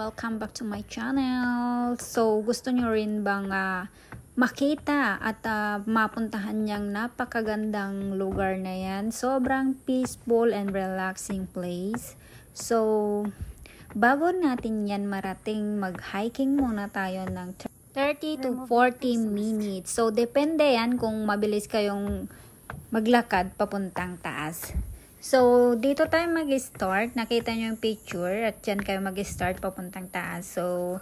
welcome back to my channel. So, gusto nyo rin bang makita at mapuntahan niyang napakagandang lugar na yan? Sobrang peaceful and relaxing place. So, bago natin yan marating, mag-hiking muna tayo ng 30 to 40 minutes. So, depende yan kung mabilis kayong maglakad papuntang taas. So, dito tayo mag-start. Nakita nyo yung picture at dyan kayo mag-start papuntang taas. So,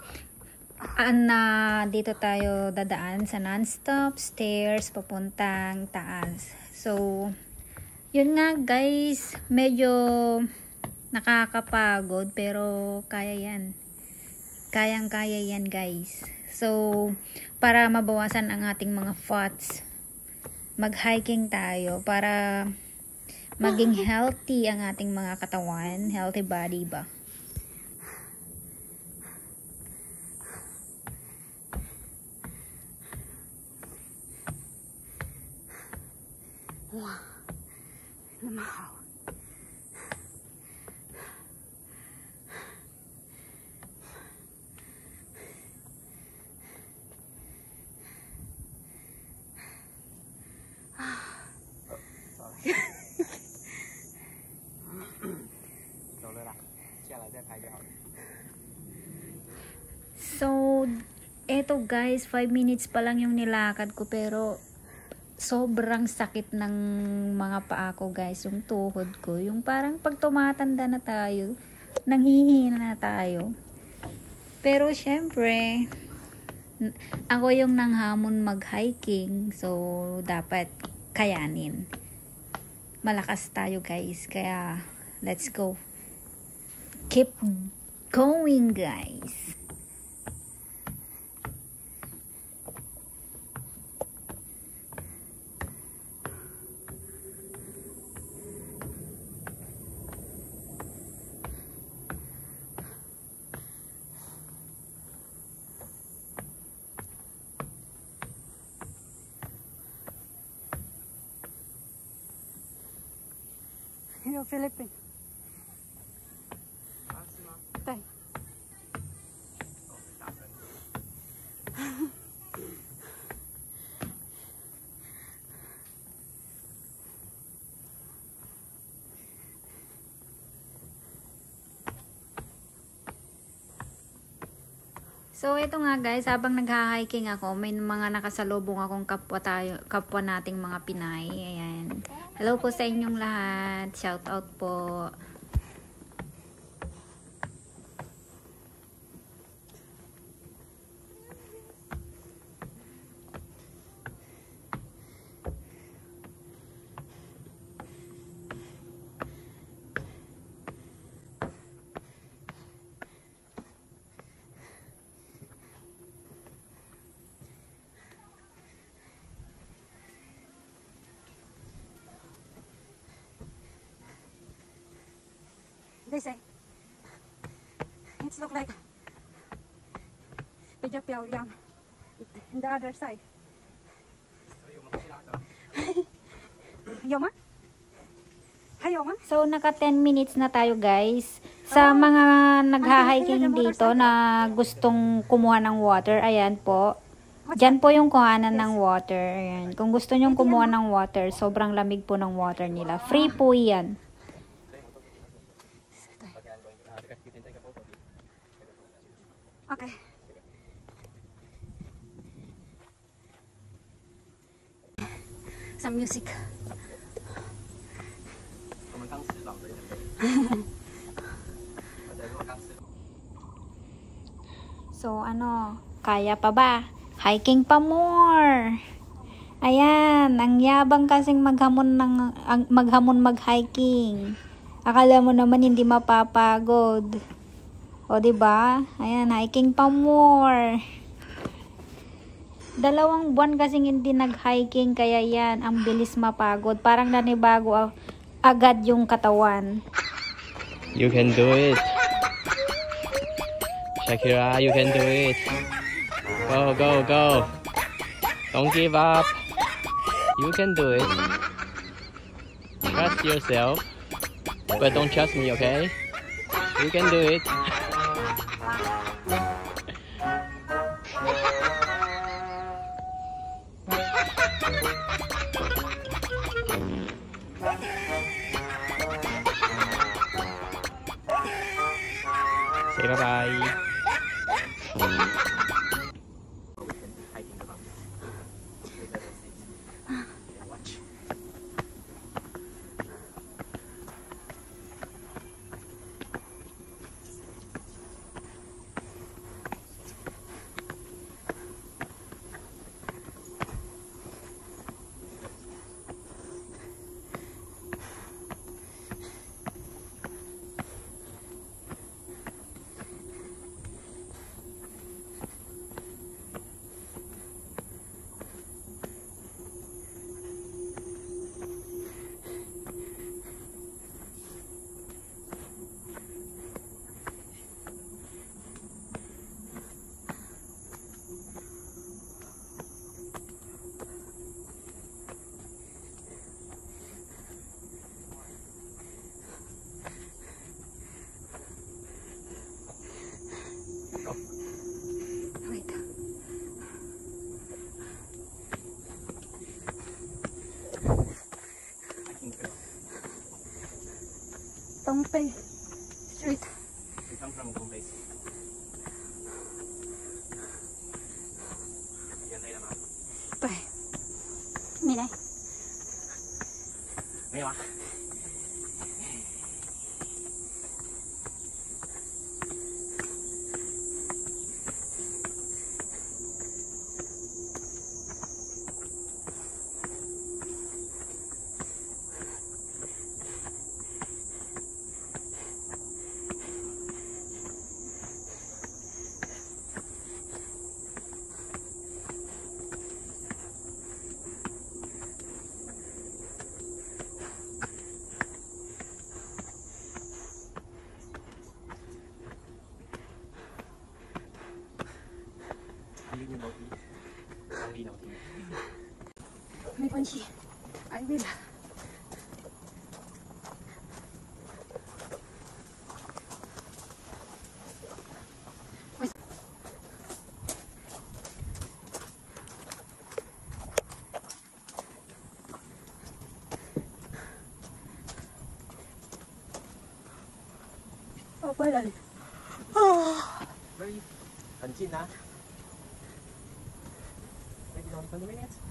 dito tayo dadaan sa non-stop stairs papuntang taas. So, yun nga guys, medyo nakakapagod pero kaya yan. Kayang-kaya yan guys. So, para mabawasan ang ating mga fats, mag-hiking tayo para maging healthy ang ating mga katawan, healthy body ba? Wow, lumahaw. So, eto guys, 5 minutes pa lang yung nilakad ko pero sobrang sakit ng mga paa ko guys, yung tuhod ko. Yung parang pag tumatanda na tayo, nanghihina na tayo. Pero syempre, ako yung nanghamon mag-hiking, so dapat kayanin. Malakas tayo guys, kaya let's go. Keep going guys. Hello, Philippine. Tay. So, ito nga guys, habang nagha-hiking ako, may mga nakasalubong akong kapwa nating mga Pinay. Ayan. Hello po sa inyong lahat. Shout out po. They say it's look like Piaoyang in the other side. Yoma? Hayoma? So, naka 10 minutes na tayo guys. Sa mga nagha-hiking dito na gustong kumuha ng water, ayan po. Diyan po yung kuhanan ng water. Ayan. Kung gusto nyong kumuha ng water, sobrang lamig po ng water nila. Free po yan. Okay. Some music. So, kaya pa ba? Hiking pa more! Ayan, ang yabang kasing maghamon mag-hiking. Akala mo naman hindi mapapagod. O, diba? Ayan, hiking pa more. 2 buwan kasing hindi nag-hiking, kaya yan, ang bilis mapagod. Parang nanibago agad yung katawan. You can do it. Shakira, you can do it. Go, go, go. Don't give up. You can do it. Trust yourself. But don't trust me, okay? You can do it. Say bye-bye. Wait. Tongpei Street. We come from Gumbay. Yan tayo naman. Đây. Mì này. May ba? May panchi. I will. Oh, pala. Very pancin na. Maybe not 20 minutes.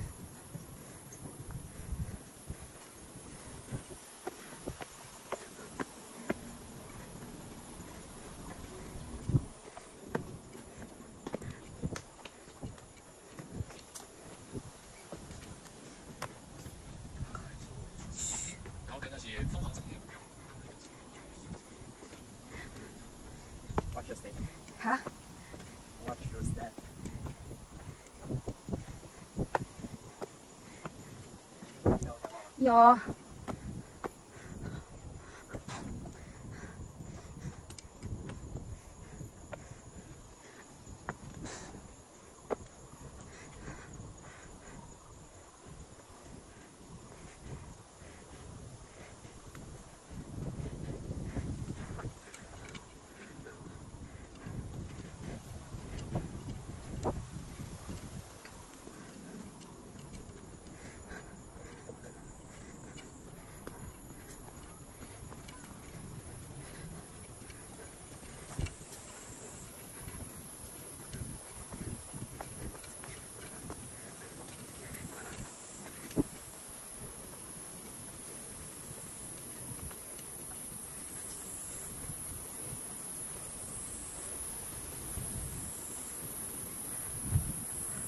Watch your step. Hả? Watch your step. Dạ.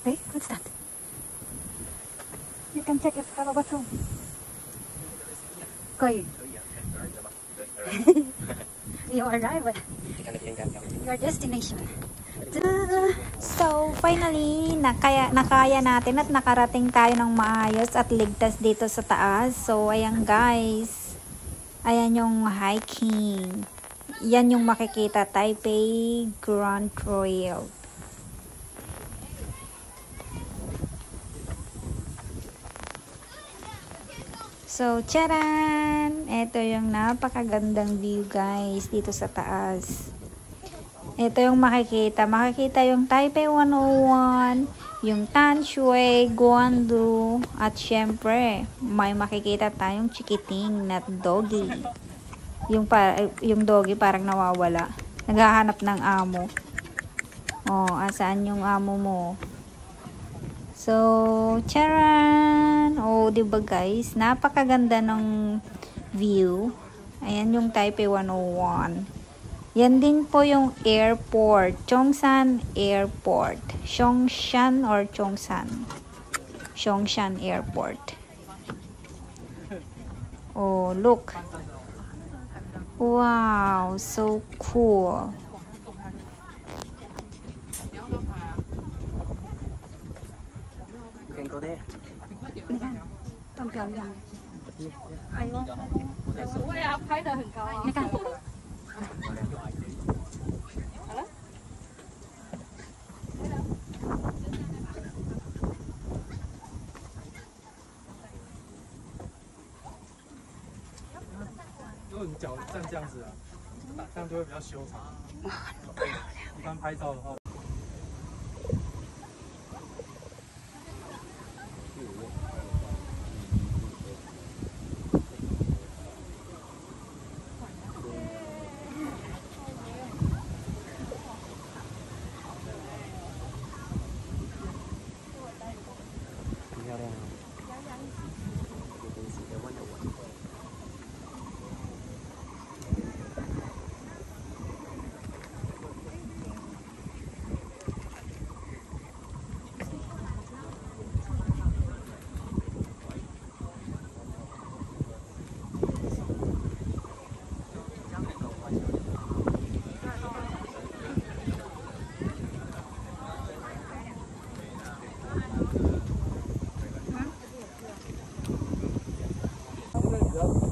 Hey, what's that? You can check if I have a bathroom. Koy, you arrive at your destination. So, finally, nakaya natin at nakarating tayo ng maayos at ligtas dito sa taas. So, ayan guys. Ayan yung hiking. Yan yung makikita, Taipei Grand Trail. So, charan! Ito yung napakagandang view guys dito sa taas. Ito yung makikita. Makikita yung Taipei 101, yung Tan Shui, Guandu, at syempre, may makikita tayong chikiting na doggy. Yung doggy parang nawawala. Naghahanap ng amo. Oh, asaan yung amo mo? So, charan! Oh, diba guys? Napakaganda ng view. Ayan yung Taipei 101. Yan din po yung airport. Chongshan Airport. Chongshan or Chongshan? Chongshan Airport. Oh, look. Wow, so cool. You can go there. 你看，很漂亮。哎呦，我也要拍得很高啊！你看。如果你脚站这样子啊，这样就会比较修长。一般拍照的话。很漂亮啊。比较